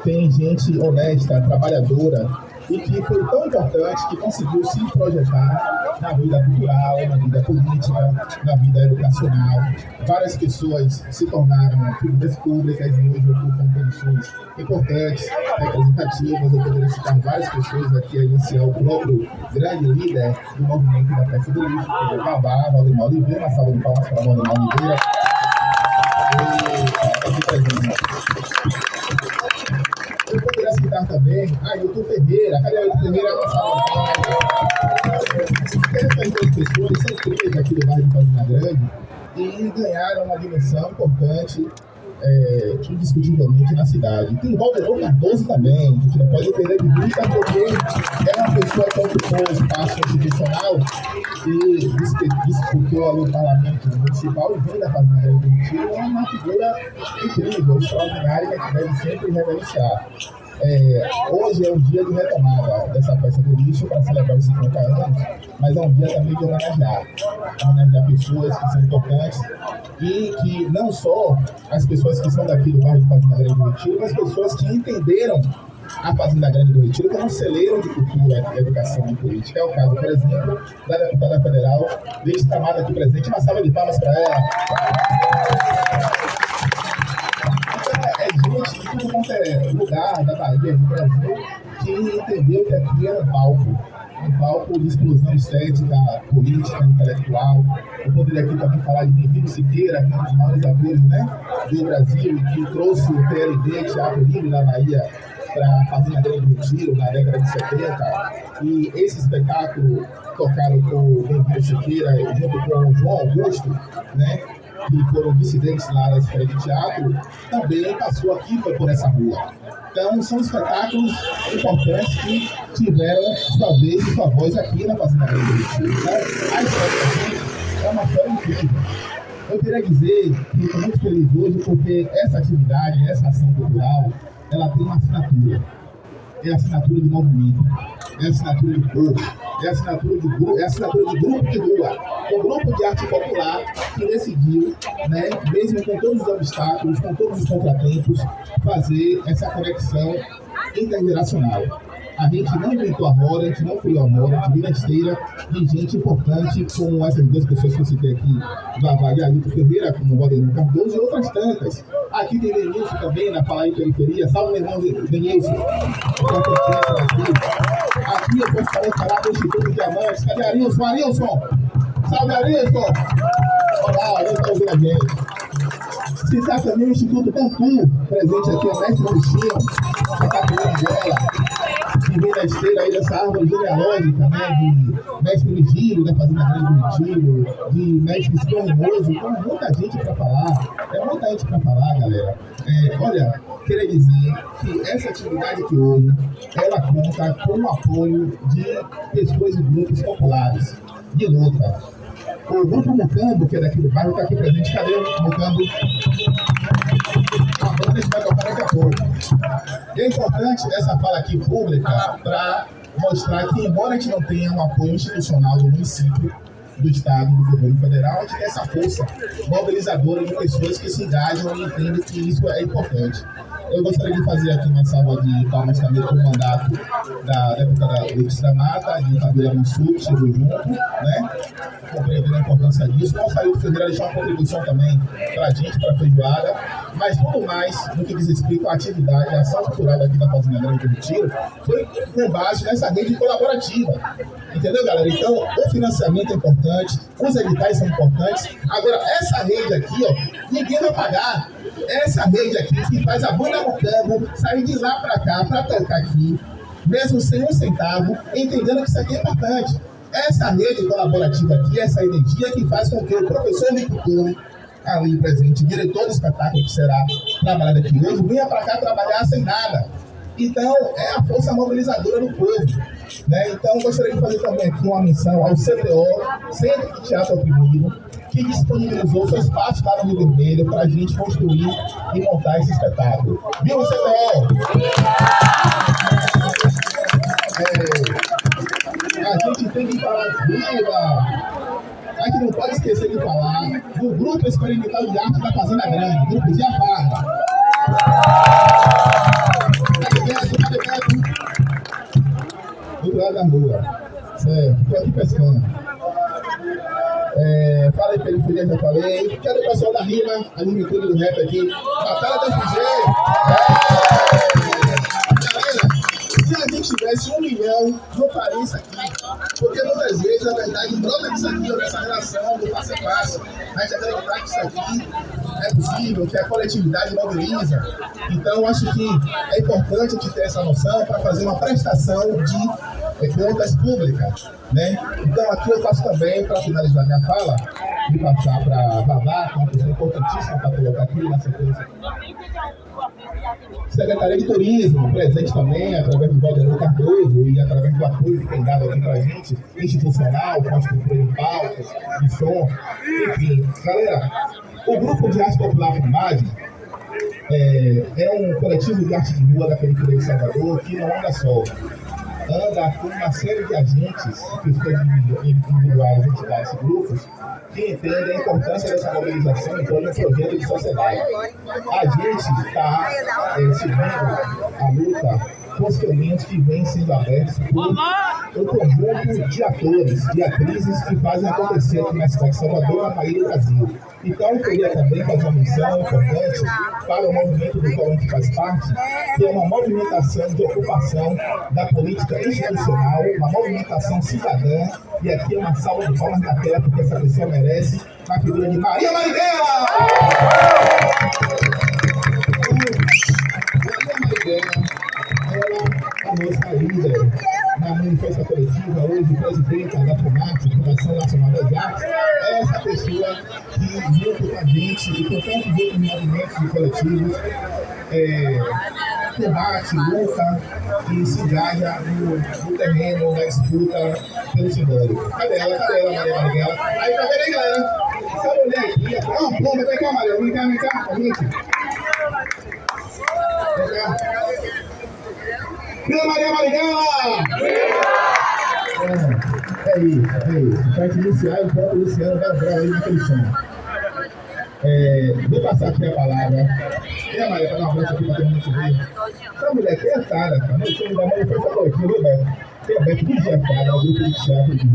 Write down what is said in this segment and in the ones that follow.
tem gente honesta, trabalhadora, e que foi tão importante que conseguiu se projetar na vida cultural, na vida política, na vida educacional. Várias pessoas se tornaram figuras públicas e hoje ocupam posições importantes, representativas. Eu poderia citar várias pessoas aqui, a iniciar o próprio grande líder do movimento da festa do lixo, que é o Babá, Valdemar Oliveira. Uma salva de palmas para Valdemar Oliveira. Eu poderia citar também Ailton Ferreira. Cadê Ailton Ferreira? Essas duas pessoas são três aqui do bairro de Campina Grande e ganharam uma dimensão importante, indiscutivelmente, na cidade. Tem Valdemar Cardoso também, a gente não pode perder de vista, porque é uma pessoa que ocupou o espaço institucional e disputou ali o parlamento municipal e vem da Fazenda Grande do Retiro. É uma figura incrível, extraordinária, que a gente deve sempre reverenciar. Hoje é um dia de retomada dessa festa do lixo para celebrar os 50 anos, mas é um dia também de homenagear pessoas que são importantes e que não só as pessoas que são daqui do bairro de Fazenda Grande do Retiro, mas pessoas que entenderam a Fazenda Grande do Retiro como um celeiro de cultura, educação e política. É o caso, por exemplo, da deputada federal Leite Tamada aqui presente. Uma salva de palmas para ela. Gente de tudo quanto é lugar da Bahia, do Brasil, que entendeu que aqui era um palco de explosão estética, política, intelectual. Eu poderia aqui também falar de Benvino Siqueira, que é um dos maiores atores, do Brasil, e que trouxe o TLD, Teatro Livre da Bahia, para a Fazenda Grande do Retiro, na década de 70. E esse espetáculo, tocado por Benvino Siqueira, junto com o João Augusto, que foram dissidentes lá da escola de teatro, também passou aqui por essa rua. Então, são espetáculos importantes que tiveram sua vez e sua voz aqui na Fazenda Grande do Retiro. A história é uma história incrível. Eu queria dizer que estou muito feliz hoje porque essa atividade, essa ação cultural, ela tem uma assinatura. É a assinatura de movimento, é a assinatura de povo, é a assinatura de grupo, é a assinatura de grupo de rua, o grupo de arte popular que decidiu, mesmo com todos os obstáculos, com todos os contratempos, fazer essa conexão intergeracional. A gente não inventou a roda, a gente não criou a roda, a gente viu a esteira de gente importante, como essas duas pessoas que eu citei aqui, Vavá e Ailton Ferreira, como o Valdemar Cardoso e outras tantas. Aqui tem Denilson também, na Fala em Periferia. Salve, meu irmão Denilson. Aqui eu gostaria de falar do Instituto Diamantes. Cadê Arilson? Arilson! Salve, Arilson! Olá, ele está ouvindo a gente. Citar também o Instituto Tantu, presente aqui, o mestre Agostinho, que está comendo bola. Que vem da esteira aí dessa árvore genealógica, de mestre Virgílio, da Fazenda Grande do Retiro, de mestre Estor Rimoso. Então, é muita gente para falar, galera. Olha, queria dizer que essa atividade aqui hoje, ela conta com o apoio de pessoas e grupos populares de luta. O Grupo Mucambo, que é daqui do bairro, está aqui presente. Cadê o Mucambo? A banda vai tocar daqui a pouco. E é importante essa fala aqui pública para mostrar que, embora a gente não tenha um apoio institucional do município, do Estado, do governo federal, a gente tem essa força mobilizadora de pessoas que se engajam e entendem que isso é importante. Eu gostaria de fazer aqui uma salva de palmas também para o mandato da deputada Leite Tamada, de Fabíola Mansur, que chegou junto, compreendendo a importância disso. O Ailton Ferreira deixou uma contribuição também para a gente, para a feijoada, mas tudo mais no que diz respeito à atividade, à ação cultural aqui da Fazenda Grande do Retiro, foi com base nessa rede colaborativa. Entendeu, galera? Então, o financiamento é importante, os editais são importantes. Agora, essa rede aqui, ninguém vai pagar. Essa rede aqui que faz a banda Mucambo sair de lá para cá, para tocar aqui, mesmo sem um centavo, entendendo que isso aqui é importante. Essa rede colaborativa aqui, essa energia que faz com que o professor Nico ali presente, diretor do espetáculo que será trabalhado aqui hoje, venha para cá trabalhar sem nada. Então, é a força mobilizadora do povo. Então, gostaria de fazer também aqui uma menção ao CTO, Centro de Teatro Oprimido, que disponibilizou seu espaço lá no Rio Vermelho para a gente construir e montar esse espetáculo. Viu, CTO? A gente tem que falar viva! A gente não pode esquecer de falar do Grupo Experimental de Arte da Fazenda Grande, Grupo de Afarra. pescando. Falei periferia, já falei. Quero o pessoal da rima, a limitura do rap aqui. Batalha da FG. Galera, se a gente tivesse 1 milhão, não faria isso aqui. Porque muitas vezes, na verdade, brota disso aqui, dessa relação do passo a passo. A gente acreditar que isso aqui é possível, que a coletividade mobiliza. Então, acho que é importante a gente ter essa noção para fazer uma prestação de contas públicas, né? Então, aqui eu faço também, para finalizar minha fala, e passar para Vavá, que é uma pessoa importantíssima para colocar aqui na sequência. Secretaria de Turismo, presente também, através do Valdemar Cardoso e através do apoio que tem dado aqui para a gente, institucional, com a estrutura de palcos, de som, enfim. Galera, o Grupo de Arte Popular Fundagem é um coletivo de arte de rua da periferia de Salvador que não anda só. Anda com uma série de agentes, pessoas individuais, entidades e grupos, que entendem a importância dessa mobilização em torno de um projeto de sociedade. A gente está seguindo a luta com os caminhos que vêm sendo abertos por um conjunto de atores e atrizes que fazem acontecer aqui na cidade de Salvador, na Bahia e no Brasil. Então, eu queria também fazer uma missão importante para o movimento do qual a gente faz parte, que é uma movimentação de ocupação da política institucional, uma movimentação cidadã, e aqui é uma salva de palmas na tela, porque essa pessoa merece, na figura de Maria Marighella! Maria Marighella, ela é a nossa líder na manifestação coletiva, hoje presidenta da FUNARTE, Fundação Nacional das Artes, é essa pessoa que, junto com a gente e com tantos outros movimentos e coletivos, combate, luta e se engaja no terreno, na disputa pelo simbólico. Cadê ela, Maria Marighella? Aí, tá vendo aí, galera? Essa mulher aqui, vem cá, Maria, vem cá, gente. Vem cá. Viva Maria Marighella! É isso. Para iniciar, o próprio Luciano vai entrar aí naquele som. Vou passar aqui a palavra. E a Maria, para dar uma abraço aqui para todo mundo te ver. Essa mulher aqui é cara, cara. Não sei, da mãe foi essa coletiva, viu, Beto? Tem a Beto de Giafara, um grupo de teatro de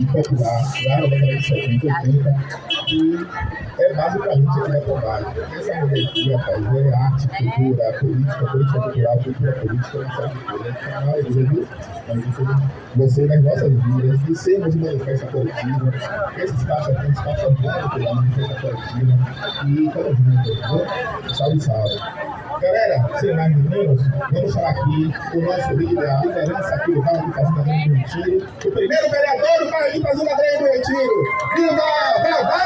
popular, lá na década de 70, 80. E é basicamente aqui da trabalho. Essa mulher aqui, rapaz, é arte, cultura, política cultural, cultura política, você nas nossas vidas, de sermos uma manifestação coletiva, esse espaço aqui é um espaço aberto pela manifestação coletiva, e estamos juntos, né? Salve. Galera, sem mais nem menos, vamos falar aqui o nosso líder, a liderança aqui do Vale de Fazenda Grande do Retiro, o primeiro vereador do Vale de Fazenda Grande do Retiro, Viva Vavá!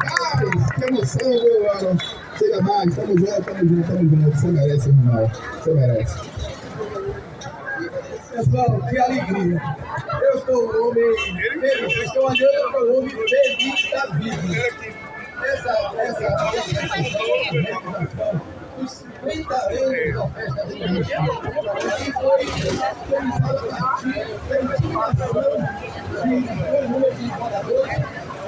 Rapaz, que emoção, meu mano! Chega mais, tamo junto. Você merece, irmão. Você merece. Pessoal, que alegria. Eu sou um homem feliz. Eu estou olhando para o homem feliz da vida. Essa os 50 anos da festa do Rio, que foi organizado a partir da intimação de moradores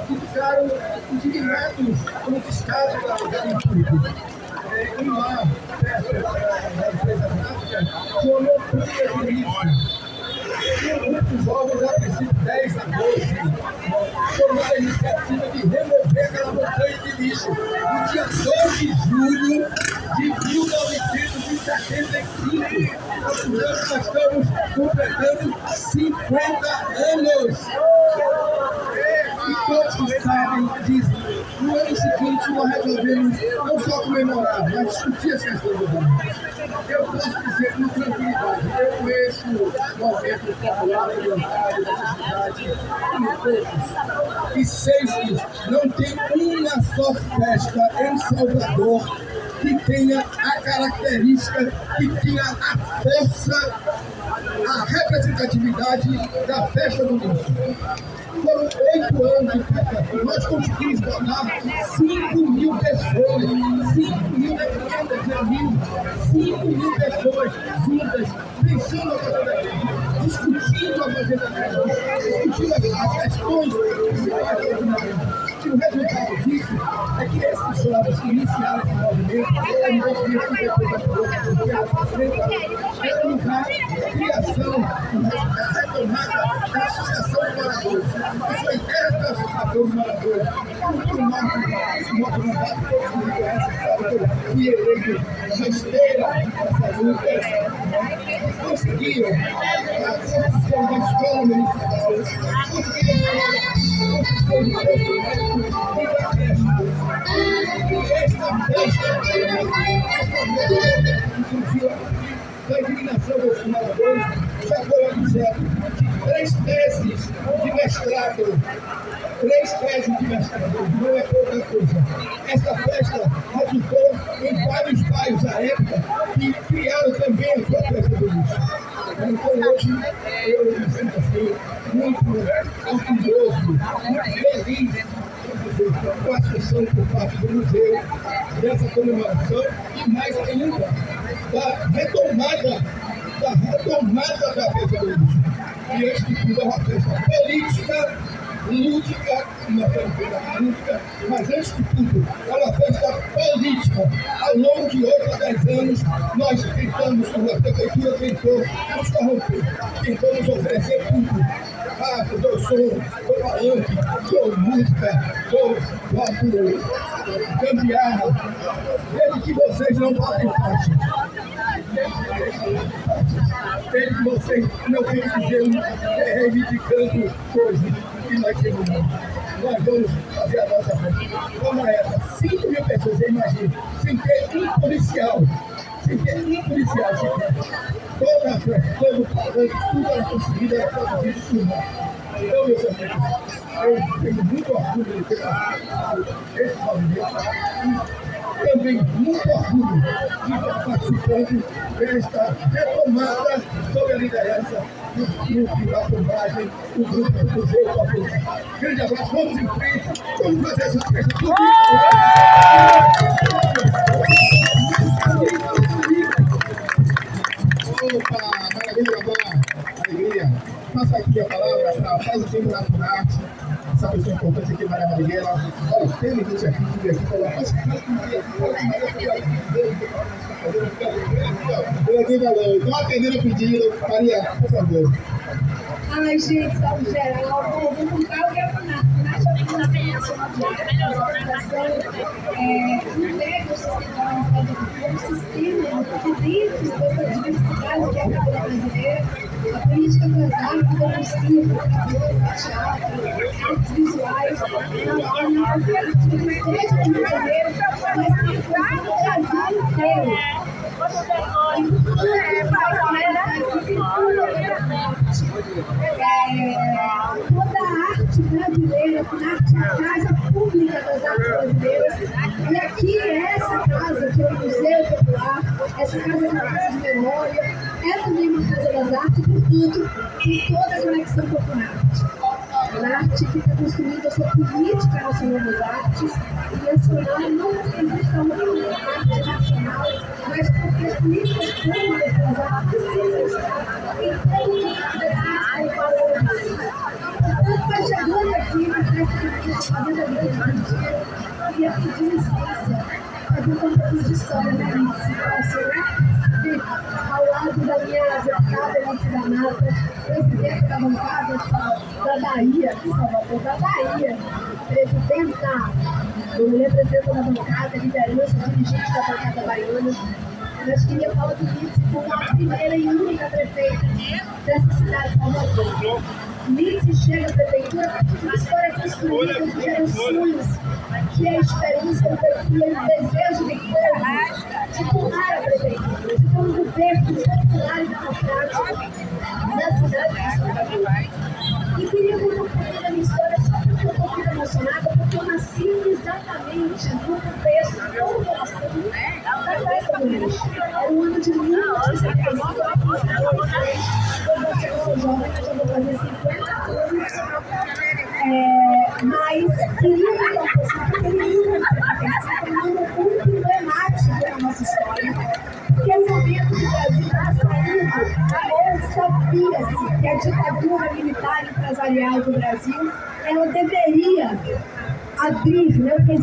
que ficaram indignados com o descaso da pública. Uma festa da empresa gráfica tornou pública de lixo. E um grupo de jovens, a princípio 10 a 12, tomou a iniciativa de remover aquela montanha de lixo. No dia 2 de julho de 1975, nós estamos completando 50 anos. E todos que sabem dizem, no ano seguinte nós resolvemos não só comemorar, mas discutir as questões do mundo. Eu posso dizer com tranquilidade, eu conheço o movimento popular voluntário dessa cidade e poucos. E sei que não tem uma só festa em Salvador que tenha a característica, que tenha a força, a representatividade da festa do lixo. Foram 8 anos de festa, nós conseguimos botar 5.000 pessoas, 5.000 pessoas juntas, pensando a fazenda grande, discutindo a fazenda grande, discutindo as questões principais da fazenda grande. E o resultado disso é que esses jovens que iniciaram esse movimento, é um movimento que depois da é um lugar de criação, retomada da Associação de Moradores. Isso é ideia da Associação de Moradores. O nosso mandato, todos que me conhecem, fui eleito na esteira dessa luta. Conseguiram a construção da escola municipal, conseguiram a construção do posto médico e da creche. E esta festa, que surgiu da indignação dos moradores, já foi objeto de 3 teses de mestrado. 3 teses de mestrado, não é pouca coisa. Esta festa resultou em vários bairros à época que criaram também a sua festa do lixo. Então hoje eu me sinto assim, muito orgulhoso, muito feliz com a assunção por parte do museu dessa comemoração e mais ainda da retomada da festa do lixo. E antes de tudo é uma festa política, lúdica, uma festa lúdica, mas antes de tudo é uma festa política. Ao longo de 8 a 10 anos, nós tentamos, a prefeitura tentou nos corromper, tentou nos oferecer tudo. Ah, eu dou som, dou palanque, dou música, dou gambiarra, desde que vocês não botem faixa. Desde que vocês não ficam dizendo, reivindicando coisas que nós temos. Nós vamos fazer a nossa festa. Como é essa? 5 mil pessoas, você imagina, sem ter um policial. Sem ter um policial, toda a festa, todo o palanque, tudo era conseguido, era produzido por nós. Então, meus amigos, eu tenho muito orgulho de ter participado desse movimento e também muito orgulho de estar participando desta retomada sob a liderança do Pilar Bombagem, do Grupo do Museu Popular. Grande abraço, vamos em frente, vamos fazer essa festa tudo. Opa, maravilha, alegria. Passa aqui a palavra para faz o tempo da FUNARTE, essa pessoa importante aqui, Maria Marighella. Olha, tem gente aqui que veio aqui falar, mas eu aqui falando, então atendendo o pedido, Maria, por favor. Ai, gente, salve geral. Vou contar o que é a FUNARTE. A FUNARTE é a Fundação integra o sistema de dentro dessa diversidade que é a cultura brasileira. A política transata, como circo, teatro, artes visuais, qualquer atividade que seja no Rio de Janeiro, mas tem coisa no Brasil inteiro. Toda a arte brasileira, a arte, a casa pública das artes brasileiras. E aqui é essa casa, que é o Museu Popular, essa casa é uma casa de memória, é também uma casa das artes, portanto, tem toda a conexão com a FUNARTE. A arte que está construindo a sua política nacional das artes, e nacional não porque existe uma arte nacional, mas porque as políticas públicas das artes precisam estar em todo lugar das artes para o país. Portanto, vai chegando aqui na festa fazendo a vida de dia, e eu pedi licença, fazer um pouco de história da Alice, ao lado da minha deputada Alice da Mata, presidente da bancada da Bahia, da Bahia, presidenta, mulher presidenta da bancada, liderança, dirigente da bancada baiana. Nós queríamos falar do Lídice como a primeira e única prefeita dessa cidade de Salvador. Lídice chega à prefeitura com uma história construída de gerações, que é a esperança, e o desejo de povo de tomar a prefeitura, de ter um governo popular e democrático na cidade de Salvador. E queria contar um pouquinho da minha história, só porque eu estou muito emocionada, porque eu nasci exatamente no contexto da população da festa do lixo. Era o ano de 1975, eu sou jovem, eu já vou fazer 50 anos. Mas queria contar um pouquinho, porque ele é um ano muito emblemático da nossa história. Porque é o momento que o Brasil está saindo, ou sabia-se que a ditadura militar empresarial do Brasil, ela deveria, há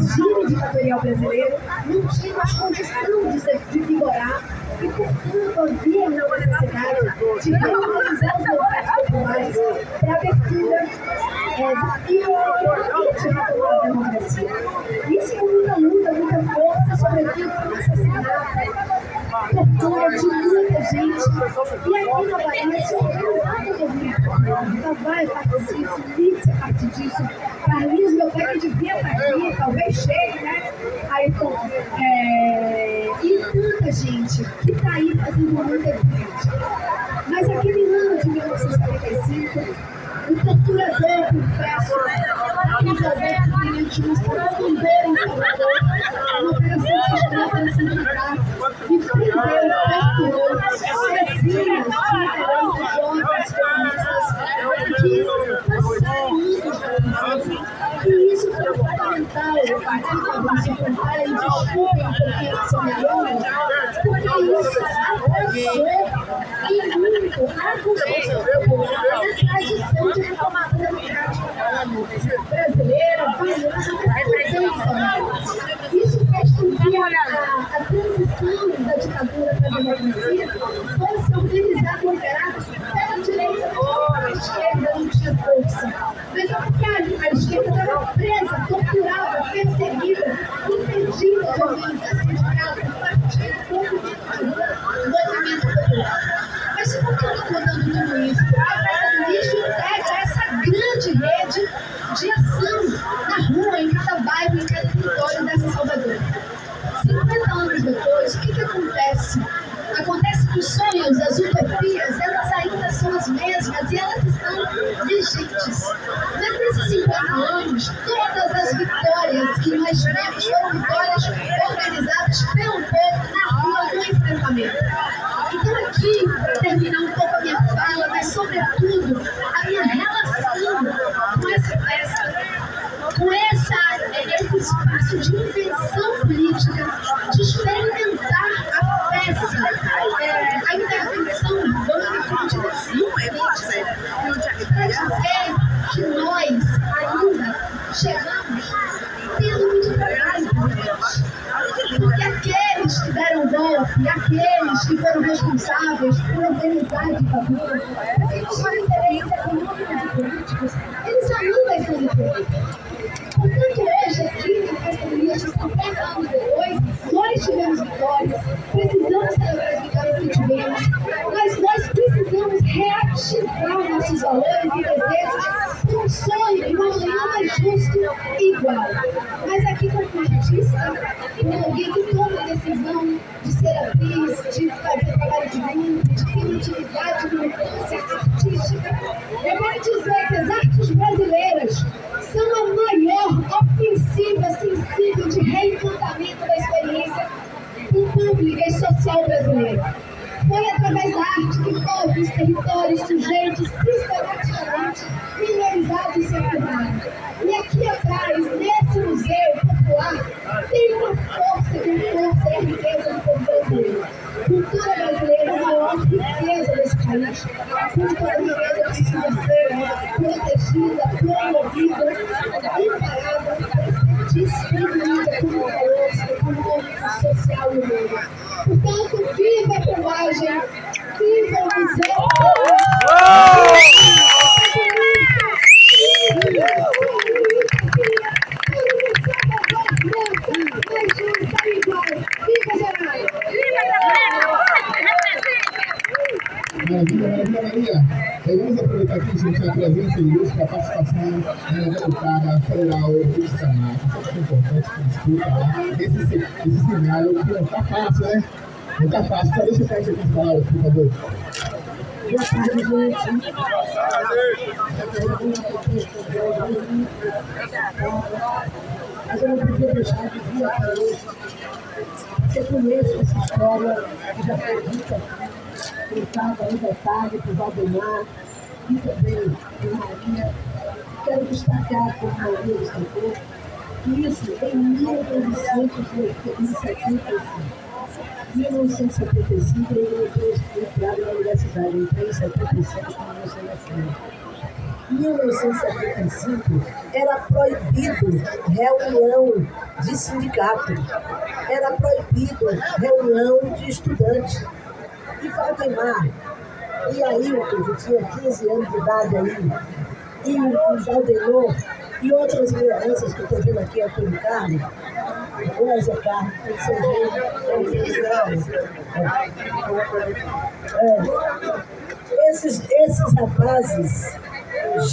regime ditatorial brasileiro não tinha mais condição de vigorar e, portanto, havia uma necessidade de reorganizar os mercados populares para a abertura da democracia. Isso com muita luta, muita força, sobretudo com assassinato, tortura de muita gente. E aqui na Bahia se organizava o movimento popular. Vai a partir disso, Lídia a partir disso, Carlinhos, meu pai que devia estar aqui, talvez chegue, né? Ayrton, e tanta gente que está aí fazendo muita política. Mas aquele ano de 1945, o torturador, confesso, Elizabeth Brilhante mostrou um bom Salvador, uma operação sistema militar, e prendeu, torturou, assassinos, lideranças, jovens, feministas, que passaram anos na prisão. E isso foi fundamental, Fabrício Fontaine, e desculpem um pouquinho de ser melhor, porque isso avançou em muito a consciência popular, a tradição de retomada democrática brasileira, isso fez com que a transição da ditadura para a democracia fosse organizada e operada pela direita, a esquerda não tinha força. Mas é porque a esquerda estava presa, torturada, perseguida, impedida de organizar sindicato, partido, movimento popular. Mas se por que eu estou contando tudo isso? Porque a Praça do Lixo integra essa grande rede de ação na rua, em cada bairro, em cada território dessa Salvador. 50 anos depois, o que acontece? Acontece que os sonhos, as utopias, elas ainda são as mesmas e elas estão vigentes. Mas nesses 50 anos, todas as vitórias que nós tivemos foram vitórias organizadas pelo povo na rua do enfrentamento. Então aqui, para terminar um pouco a minha fala, mas sobretudo a minha relação com essa festa, com esse espaço de invenção política, de experimentar a peça, a intervenção urbana política, para dizer que nós ainda chegamos tendo muito trabalho por diante. Porque aqueles que deram golpe, aqueles que foram responsáveis por organizar a ditadura, porque não são interesses econômicos e políticos, eles ainda estão no poder. Portanto, hoje, aqui na Festa do Lixo, 50 anos depois, nós tivemos vitórias, precisamos celebrar as vitórias que tivemos, mas nós precisamos reativar nossos valores e desejos por um sonho de um amanhã mais justo e igual. Mas aqui, como artista, como alguém que toma a decisão de ser atriz, de fazer trabalho de grupo, de ter utilidade de militância artística, eu quero dizer que as artes brasileiras são a maior ofensiva sensível de reencantamento da experiência pública e social brasileira. Foi através da arte que povos, territórios, sujeitos sistematicamente minorizados e separados. E aqui atrás, nesse museu popular, tem uma força e a riqueza do povo brasileiro. Cultura brasileira é a maior riqueza desse país. Cultura brasileira precisa ser protegida, promovida, amparada, distribuída como valor econômico, social e humano. Portanto, viva a combagem, viva o museu! Maravilha, Maria. Vamos aproveitar aqui, gente, a presença ilustre, a participação da deputada federal Luiz Camacho. Isso é importante que discuta lá. Esse cenário que não está fácil, né? Não está fácil. Só deixa eu sair aqui falar, por favor. Boa tarde, gente. Mas eu não podia deixar de vir aqui hoje. Eu conheço essa história que já foi dita, contada em detalhe por Valdemar e também por Maria. Quero destacar, como Maria destacou, que isso em 1975 ele foi entrado na universidade, entrei em 77 como você nasceu. Em 1975, era proibido reunião de sindicato, era proibido reunião de estudantes. E Valdemar, e Ailton, que tinha 15 anos de idade aí, e o Valdenor, e outras lideranças que eu estou vendo aqui, Antônio Carlos, o Zé Carlos, esses rapazes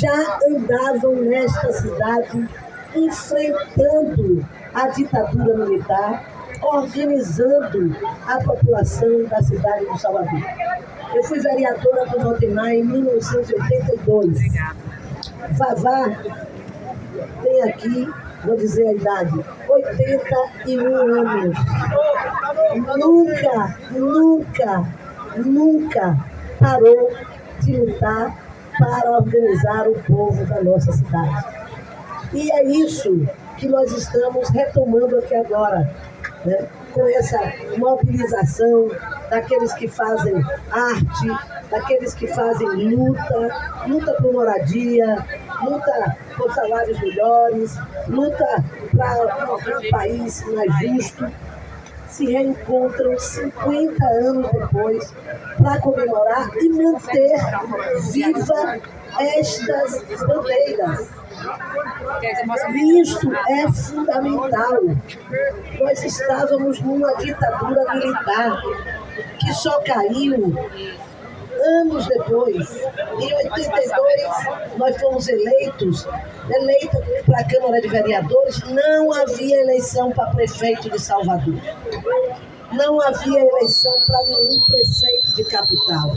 já andavam nesta cidade enfrentando a ditadura militar, organizando a população da cidade de Salvador. Eu fui vereadora do Valdemar em 1982. Vavá tem aqui, vou dizer a idade, 81 anos. Nunca parou de lutar para organizar o povo da nossa cidade. E é isso que nós estamos retomando aqui agora, né? Com essa mobilização daqueles que fazem arte, daqueles que fazem luta por moradia, luta por salários melhores, luta para um país mais justo, se reencontram 50 anos depois para comemorar e manter viva estas bandeiras. Isto é fundamental. Nós estávamos numa ditadura militar que só caiu anos depois. Em 82, nós fomos eleitos para a Câmara de Vereadores. Não havia eleição para prefeito de Salvador. Não havia eleição para nenhum prefeito de capital.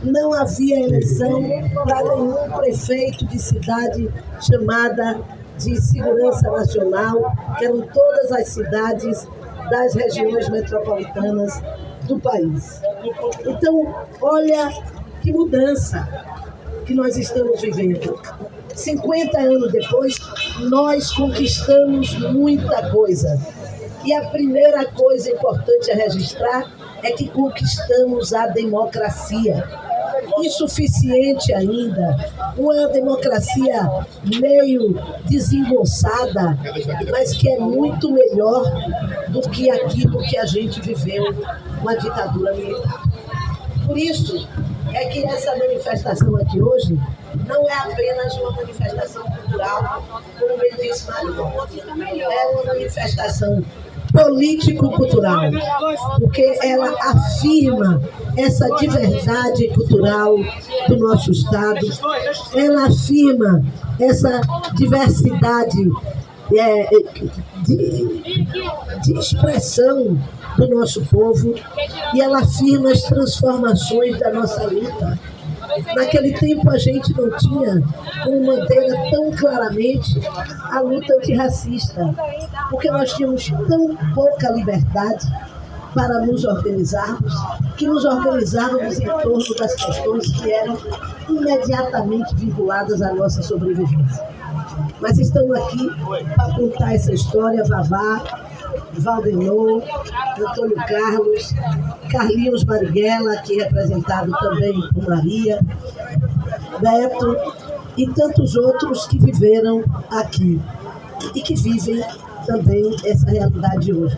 Não havia eleição para nenhum prefeito de cidade chamada de segurança nacional, que eram todas as cidades das regiões metropolitanas do país. Então, olha que mudança que nós estamos vivendo. 50 anos depois, nós conquistamos muita coisa. E a primeira coisa importante a registrar é que conquistamos a democracia. Insuficiente ainda, uma democracia meio desengonçada, mas que é muito melhor do que aquilo que a gente viveu com a ditadura militar. Por isso é que essa manifestação aqui hoje não é apenas uma manifestação cultural, como bem disse Maria, é uma manifestação político-cultural, porque ela afirma essa diversidade cultural do nosso Estado, ela afirma essa diversidade de expressão do nosso povo e ela afirma as transformações da nossa luta. Naquele tempo a gente não tinha como manter tão claramente a luta antirracista, porque nós tínhamos tão pouca liberdade para nos organizarmos, que nos organizávamos em torno das questões que eram imediatamente vinculadas à nossa sobrevivência. Mas estamos aqui para contar essa história, Vavá, Valdenor, Antônio Carlos, Carlinhos Marighella, que é representado também por Maria, Beto e tantos outros que viveram aqui e que vivem também essa realidade hoje.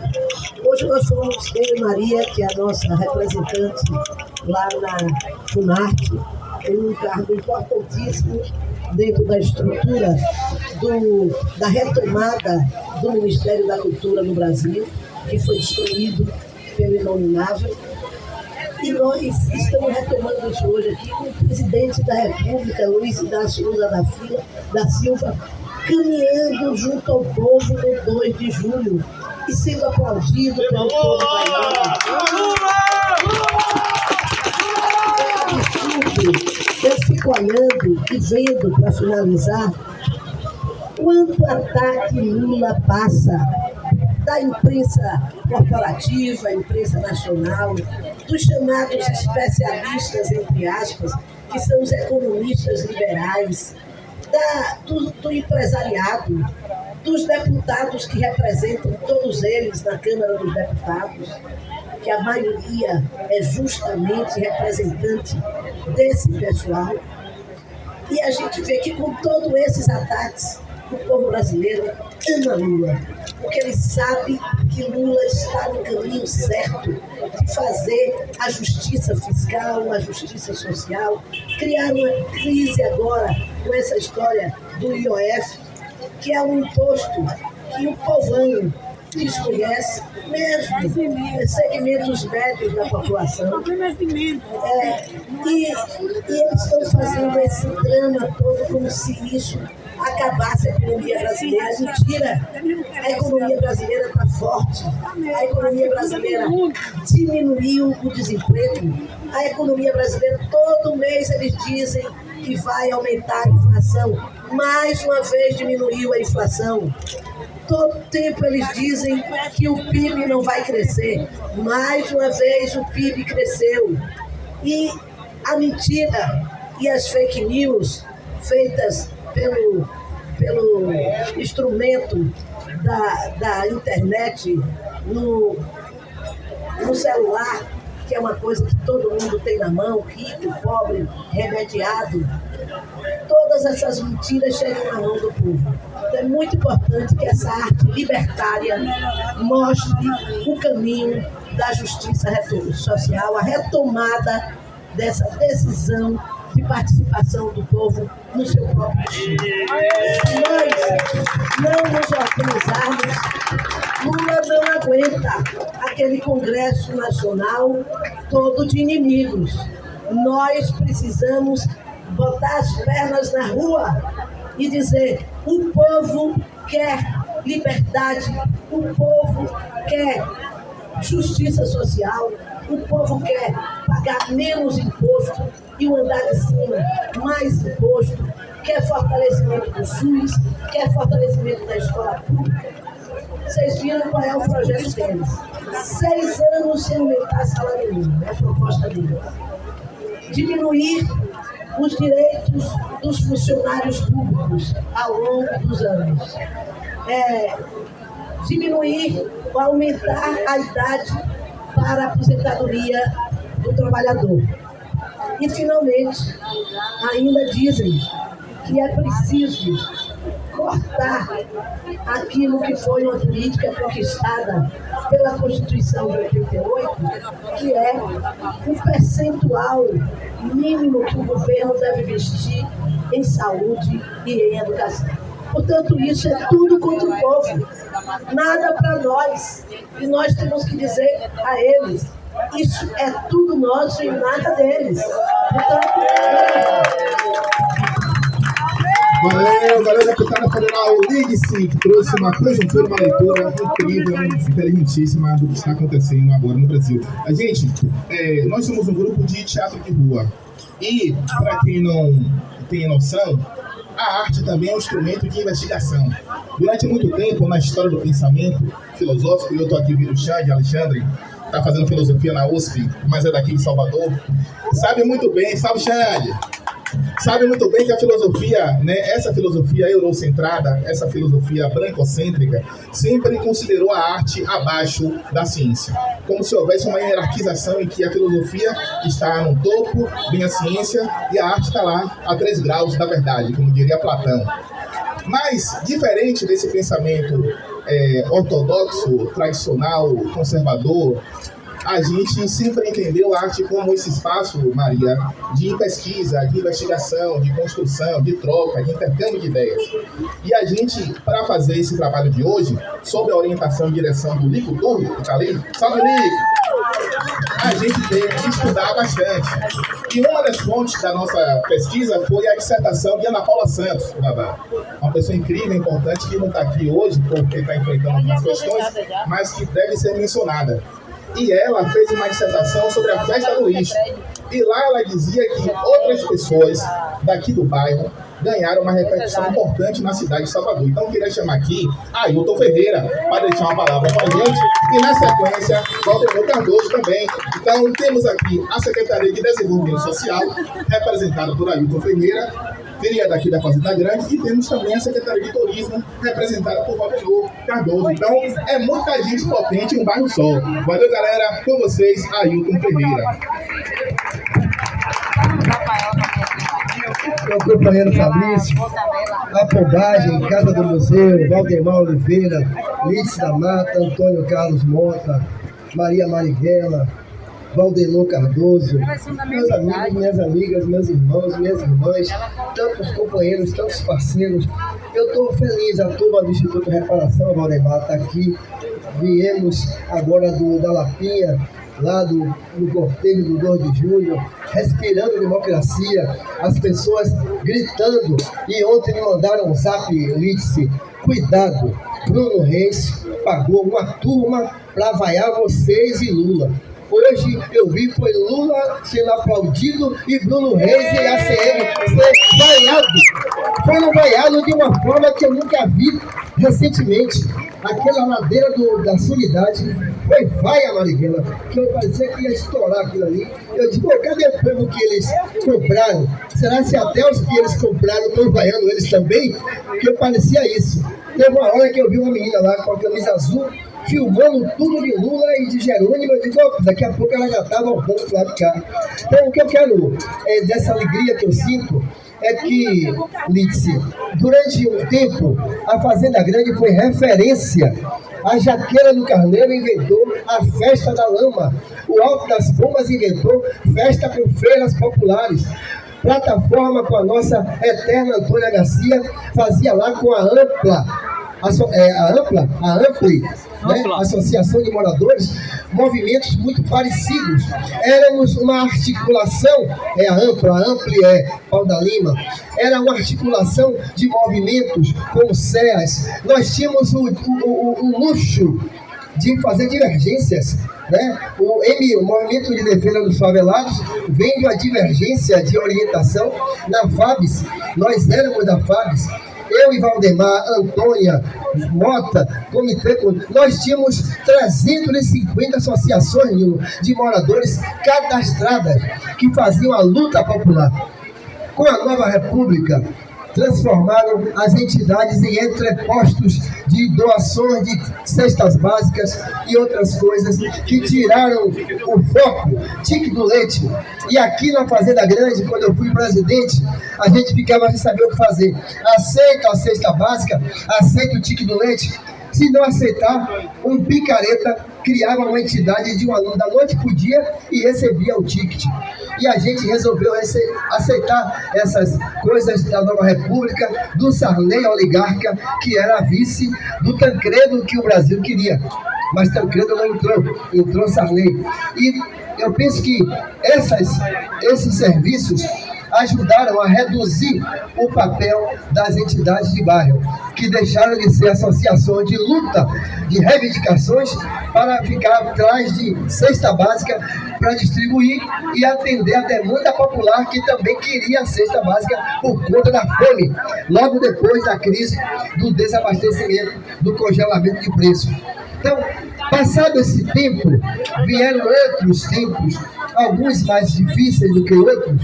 Hoje nós fomos, eu e Maria, que é a nossa representante lá na FUNARTE, em um cargo importantíssimo dentro da estrutura da retomada do Ministério da Cultura no Brasil, que foi destruído pelo inominável. E nós estamos retomando isso hoje aqui com o presidente da República, Luiz Inácio Lula da Silva, caminhando junto ao povo no 2 de julho e sendo aplaudido pelo povo baiano. Eu fico olhando e vendo, para finalizar, quanto ataque Lula passa da imprensa corporativa, imprensa nacional, dos chamados especialistas, entre aspas, que são os economistas liberais, do empresariado, dos deputados que representam todos eles na Câmara dos Deputados, que a maioria é justamente representante desse pessoal. E a gente vê que com todos esses ataques, o povo brasileiro ama Lula, porque ele sabe que Lula está no caminho certo de fazer a justiça fiscal, a justiça social, criar uma crise agora com essa história do IOF, que é um imposto que o povão desconhece, mesmo segmentos médios da população. E eles estão fazendo esse drama todo como se isso acabasse a economia brasileira. Mentira! A economia brasileira está forte. A economia brasileira diminuiu o desemprego. A economia brasileira, todo mês eles dizem que vai aumentar a inflação. Mais uma vez diminuiu a inflação. Todo tempo eles dizem que o PIB não vai crescer. Mais uma vez o PIB cresceu. E a mentira e as fake news feitas pelo instrumento da internet no celular, que é uma coisa que todo mundo tem na mão, rico, pobre, remediado. Todas essas mentiras chegam na mão do povo. Então é muito importante que essa arte libertária mostre o caminho da justiça social, a retomada dessa decisão de participação do povo no seu próprio destino. Se nós não nos organizarmos, Lula não aguenta aquele Congresso Nacional todo de inimigos. Nós precisamos botar as pernas na rua e dizer: o povo quer liberdade, o povo quer justiça social, o povo quer pagar menos imposto e o andar de cima mais imposto, quer fortalecimento do SUS, quer fortalecimento da escola pública. Vocês viram qual é o projeto deles. 6 anos sem aumentar salário mínimo, é a proposta deles. Diminuir os direitos dos funcionários públicos ao longo dos anos. Diminuir ou aumentar a idade para a aposentadoria do trabalhador. E, finalmente, ainda dizem que é preciso cortar aquilo que foi uma política conquistada pela Constituição de 88, que é o percentual mínimo que o governo deve investir em saúde e em educação. Portanto, isso é tudo contra o povo, nada para nós. E nós temos que dizer a eles: isso é tudo nosso e nada deles. Portanto, valeu, deputada federal Ligue-se, que trouxe uma conjuntura, uma leitura incrível, inteligentíssima do que está acontecendo agora no Brasil. A gente, nós somos um grupo de teatro de rua. E, para quem não tem noção, a arte também é um instrumento de investigação. Durante muito tempo, na história do pensamento filosófico, e eu estou aqui vendo o Xande, Alexandre, está fazendo filosofia na USP, mas é daqui de Salvador, sabe muito bem, sabe, Xande? Sabe muito bem que a filosofia, né, essa filosofia eurocentrada, essa filosofia brancocêntrica, sempre considerou a arte abaixo da ciência. Como se houvesse uma hierarquização em que a filosofia está no topo, vem a ciência, e a arte está lá a 3 graus da verdade, como diria Platão. Mas, diferente desse pensamento ortodoxo, tradicional, conservador, a gente sempre entendeu a arte como esse espaço, Maria, de pesquisa, de investigação, de construção, de troca, de intercâmbio de ideias. E a gente, para fazer esse trabalho de hoje, sob a orientação e direção do Lico Turri, que está ali, salve Lico! A gente teve que estudar bastante. E uma das fontes da nossa pesquisa foi a dissertação de Ana Paula Santos, uma pessoa incrível, importante, que não está aqui hoje, porque está enfrentando algumas questões, mas que deve ser mencionada. E ela fez uma dissertação sobre a festa do lixo. E lá ela dizia que outras pessoas daqui do bairro ganharam uma repercussão importante na cidade de Salvador. Então eu queria chamar aqui a Ailton Ferreira para deixar uma palavra com a gente. E na sequência, Valdemar Cardoso também. Então temos aqui a Secretaria de Desenvolvimento Social, representada por Ailton Ferreira, viria daqui da Fazenda Grande, e temos também a Secretaria de Turismo, representada por Valdemar Cardoso. Então, é muita gente potente em um bairro só. Valeu, galera. Com vocês, Ailton Ferreira. meu companheiro Fabrício, a Pombagem, Casa do Museu, Valdemar Oliveira, Lídice da Mata, Antônio Carlos Mota, Maria Marighella, Valdenor Cardoso, meus amigos, minhas amigas, meus irmãos, minhas irmãs, tantos companheiros, tantos parceiros. Eu estou feliz, a turma do Instituto Reparação, Valdemar, está aqui. Viemos agora da Lapinha, lá do cortejo do 2 de julho, respirando democracia, as pessoas gritando. E ontem me mandaram um zap, Lídice, cuidado, Bruno Reis pagou uma turma para vaiar vocês e Lula. Hoje eu vi foi Lula sendo aplaudido e Bruno Reis e ACM ser vaiado. Foram vaiados de uma forma que eu nunca vi recentemente. Aquela ladeira da Solidade foi vaia, Marighella, que eu parecia que ia estourar aquilo ali. Eu digo, cadê o povo que eles compraram? Será que até os que eles compraram estão vaiando eles também? Porque parecia isso. Teve uma hora que eu vi uma menina lá com a camisa azul, filmando tudo de Lula e de Jerônimo. Eu digo, daqui a pouco ela já está voltando para lá de cá. Então, o que eu quero, dessa alegria que eu sinto, é que, Lídice, durante um tempo, a Fazenda Grande foi referência. A Jaqueira do Carneiro inventou a Festa da Lama. O Alto das Pombas inventou festa com feiras populares. Plataforma com a nossa eterna Antônia Garcia fazia lá com a Ampli, né? Associação de Moradores, movimentos muito parecidos. Éramos uma articulação, a Ampli é Pau da Lima, era uma articulação de movimentos com o SEAS. Nós tínhamos o luxo de fazer divergências, né? O Movimento de Defesa dos Favelados vem de uma divergência de orientação na FABES. Nós éramos da FABES. Eu e Valdemar, Antônia, Mota, Comitê, nós tínhamos 350 associações de moradores cadastradas que faziam a luta popular. Com a nova república, transformaram as entidades em entrepostos de doações de cestas básicas e outras coisas que tiraram o foco, tique do leite. E aqui na Fazenda Grande, quando eu fui presidente, a gente ficava sem saber o que fazer. Aceita a cesta básica, aceita o tique do leite. Se não aceitar, um picareta criava uma entidade de um aluno da noite para o dia e recebia o ticket. E a gente resolveu aceitar essas coisas da nova república, do Sarney oligarca, que era vice do Tancredo que o Brasil queria. Mas Tancredo não entrou Sarney. E eu penso que esses serviços ajudaram a reduzir o papel das entidades de bairro, que deixaram de ser associações de luta, de reivindicações, para ficar atrás de cesta básica para distribuir e atender a demanda popular, que também queria a cesta básica por conta da fome, logo depois da crise do desabastecimento, do congelamento de preço. Então, passado esse tempo, vieram outros tempos, alguns mais difíceis do que outros,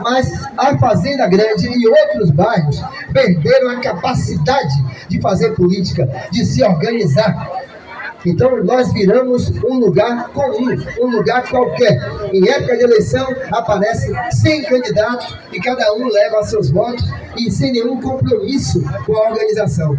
mas a Fazenda Grande e outros bairros perderam a capacidade de fazer política, de se organizar. Então, nós viramos um lugar comum, um lugar qualquer. Em época de eleição, aparecem 100 candidatos e cada um leva seus votos e sem nenhum compromisso com a organização.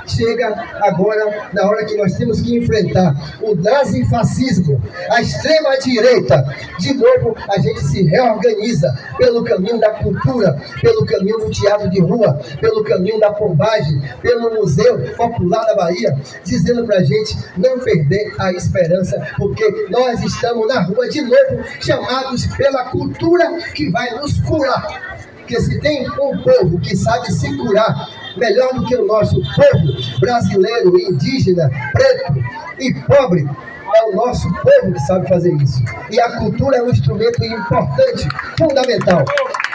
Chega agora na hora que nós temos que enfrentar o nazifascismo, a extrema-direita. De novo, a gente se reorganiza pelo caminho da cultura, pelo caminho do teatro de rua, pelo caminho da pombagem, pelo Museu Popular da Bahia, dizendo pra gente não perder a esperança, porque nós estamos na rua de novo, chamados pela cultura que vai nos curar. Porque se tem um povo que sabe se curar melhor do que o nosso povo brasileiro, indígena, preto e pobre, é o nosso povo que sabe fazer isso. E a cultura é um instrumento importante, fundamental,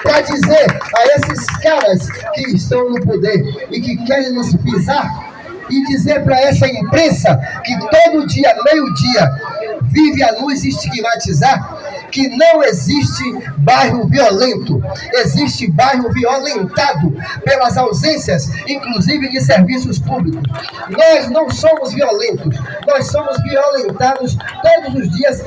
para dizer a esses caras que estão no poder e que querem nos pisar, e dizer para essa imprensa que todo dia, meio-dia, vive a nos estigmatizar, que não existe bairro violento, existe bairro violentado pelas ausências, inclusive de serviços públicos. Nós não somos violentos, nós somos violentados todos os dias,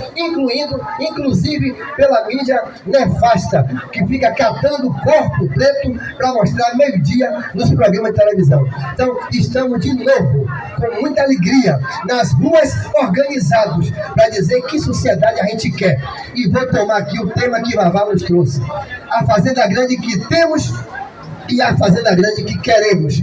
inclusive pela mídia nefasta, que fica catando corpo preto para mostrar meio-dia nos programas de televisão. Então, estamos de novo, com muita alegria, nas ruas organizados, para dizer que sociedade a gente quer. E vou tomar aqui o tema que Vavá nos trouxe. A Fazenda Grande que temos e a Fazenda Grande que queremos.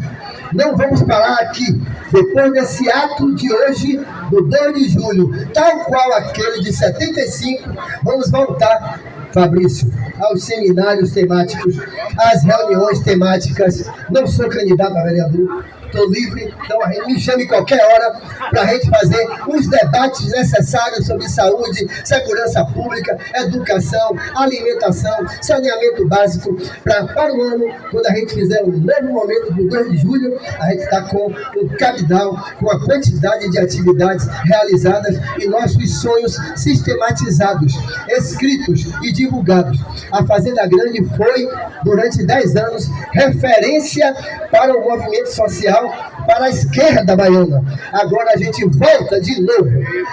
Não vamos parar aqui. Depois desse ato de hoje, do 2 de julho, tal qual aquele de 75, vamos voltar, Fabrício, aos seminários temáticos, às reuniões temáticas. Não sou candidato a vereador, estou livre, então a gente me chame qualquer hora para a gente fazer os debates necessários sobre saúde, segurança pública, educação, alimentação, saneamento básico, para o ano, quando a gente fizer um novo momento do 2 de julho, a gente está com o cabedal, com a quantidade de atividades realizadas e nossos sonhos sistematizados, escritos e divulgados. A Fazenda Grande foi, durante 10 anos, referência para o movimento social, para a esquerda baiana. Agora a gente volta de novo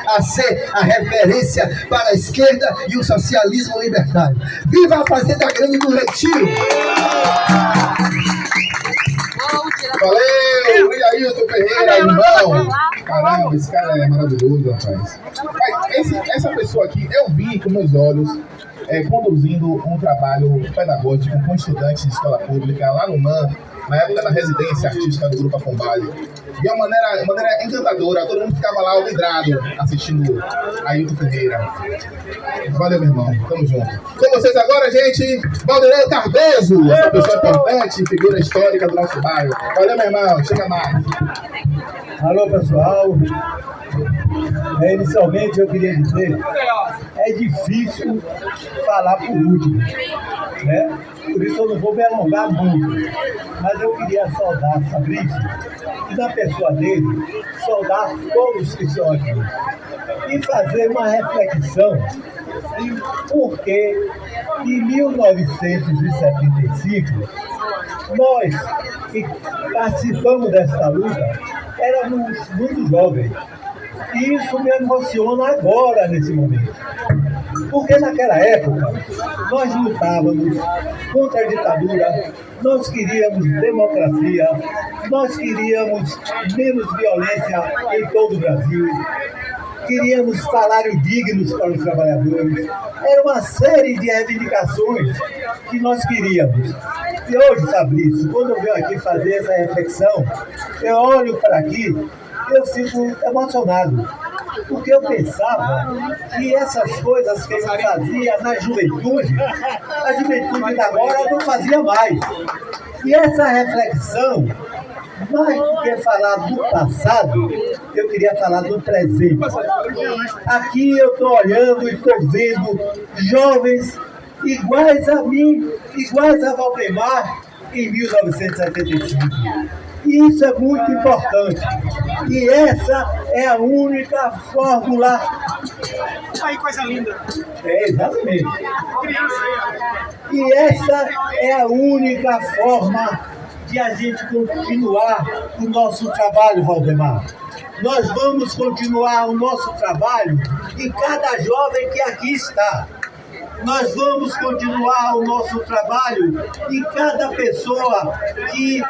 a ser a referência para a esquerda e o socialismo libertário. Viva a Fazenda Grande do Retiro! Valeu! E aí, Ailton Ferreira, irmão! Caramba, esse cara é maravilhoso, rapaz. Essa pessoa aqui, eu vi com meus olhos conduzindo um trabalho pedagógico com estudantes de escola pública lá no MAN, na época da residência artística do Grupo Afombale. De uma maneira encantadora, todo mundo ficava lá vidrado assistindo a Ailton Ferreira. Valeu, meu irmão, tamo junto. Com vocês agora, gente, Valdeirão Cardoso, essa pessoa importante, figura histórica do nosso bairro. Valeu, meu irmão, chega mais. Alô, pessoal. Inicialmente eu queria dizer, é difícil falar por último, né? Por isso eu não vou me alongar muito, mas eu queria saudar Fabrício e, na pessoa dele, saudar todos que são aqui e fazer uma reflexão de por que em 1975 nós que participamos dessa luta éramos muito jovens. E isso me emociona agora, nesse momento. Porque naquela época, nós lutávamos contra a ditadura, nós queríamos democracia, nós queríamos menos violência em todo o Brasil, queríamos salários dignos para os trabalhadores. Era uma série de reivindicações que nós queríamos. E hoje, Fabrício, quando eu venho aqui fazer essa reflexão, eu olho para aqui, eu fico emocionado, porque eu pensava que essas coisas que eu fazia na juventude, a juventude da agora não fazia mais. E essa reflexão, mais do que falar do passado, eu queria falar do presente. Aqui eu estou olhando e estou vendo jovens iguais a mim, iguais a Valdemar em 1975. E isso é muito importante. E essa é a única fórmula. Aí, coisa linda. Exatamente. E essa é a única forma de a gente continuar o nosso trabalho, Valdemar. Nós vamos continuar o nosso trabalho e cada jovem que aqui está. Nós vamos continuar o nosso trabalho e cada pessoa que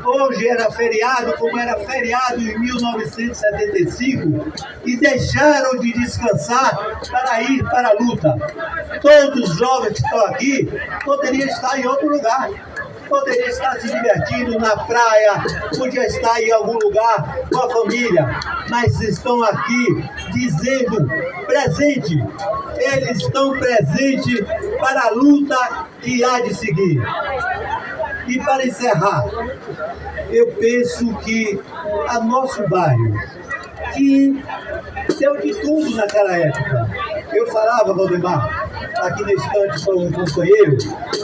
hoje era feriado, como era feriado em 1975, e deixaram de descansar para ir para a luta. Todos os jovens que estão aqui poderiam estar em outro lugar. Poderia estar se divertindo na praia, podia estar em algum lugar com a família, mas estão aqui dizendo presente. Eles estão presentes para a luta que há de seguir. E para encerrar, eu penso que a nosso bairro, que deu de tudo naquela época. Eu falava, Valdemar, aqui na estante com um companheiro,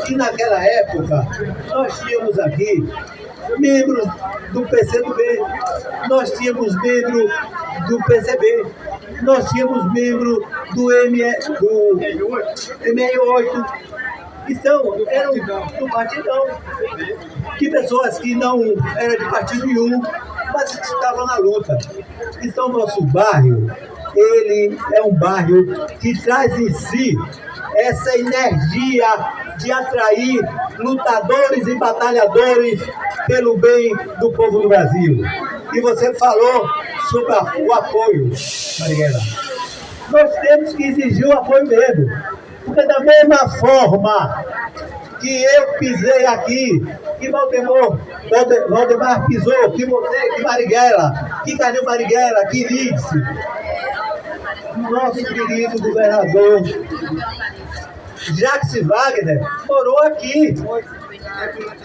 que naquela época nós tínhamos aqui membros do PCdoB, nós tínhamos membros do PCB, nós tínhamos membro do MR8, então, eram do partidão, de pessoas que não eram de partido nenhum, mas que estavam na luta. Então, nosso bairro, ele é um bairro que traz em si essa energia de atrair lutadores e batalhadores pelo bem do povo do Brasil. E você falou sobre o apoio, Marighella. Nós temos que exigir o apoio mesmo, porque da mesma forma que eu pisei aqui, que Valdemar pisou, que você, que Marighella, que Carlinhos Marighella, que Lídice, nosso querido governador Jacques Wagner morou aqui.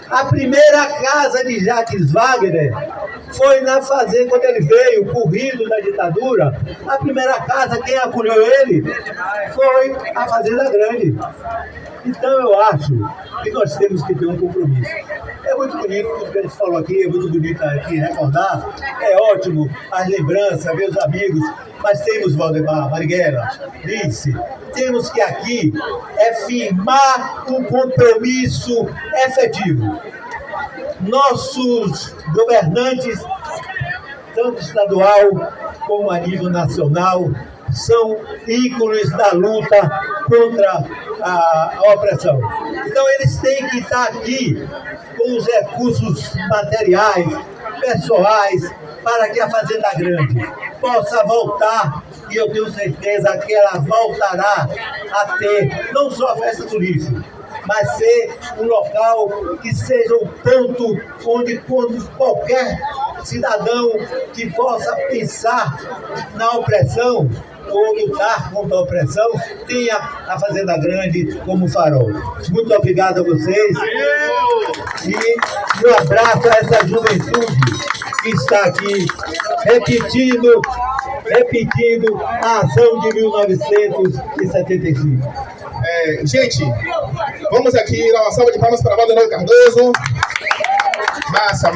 A primeira casa de Jacques Wagner foi na fazenda, quando ele veio corrido da ditadura. A primeira casa, quem acolheu ele foi a Fazenda Grande. Então eu acho que nós temos que ter um compromisso. É muito bonito tudo que a gente falou aqui, é muito bonito aqui recordar, é ótimo as lembranças, meus amigos, mas temos, Valdemar, Marighella, Lídice, temos que aqui firmar um compromisso efetivo. Nossos governantes, tanto estadual como a nível nacional, são ícones da luta contra a opressão. Então eles têm que estar aqui com os recursos materiais, pessoais, para que a Fazenda Grande possa voltar, e eu tenho certeza que ela voltará a ter não só a festa do lixo, mas ser um local que seja um ponto onde qualquer cidadão que possa pensar na opressão ou lutar contra a opressão, tenha a Fazenda Grande como farol. Muito obrigado a vocês e um abraço a essa juventude que está aqui repetindo a ação de 1975. Gente, vamos aqui dar uma salva de palmas para a Valdemar Cardoso. Massa.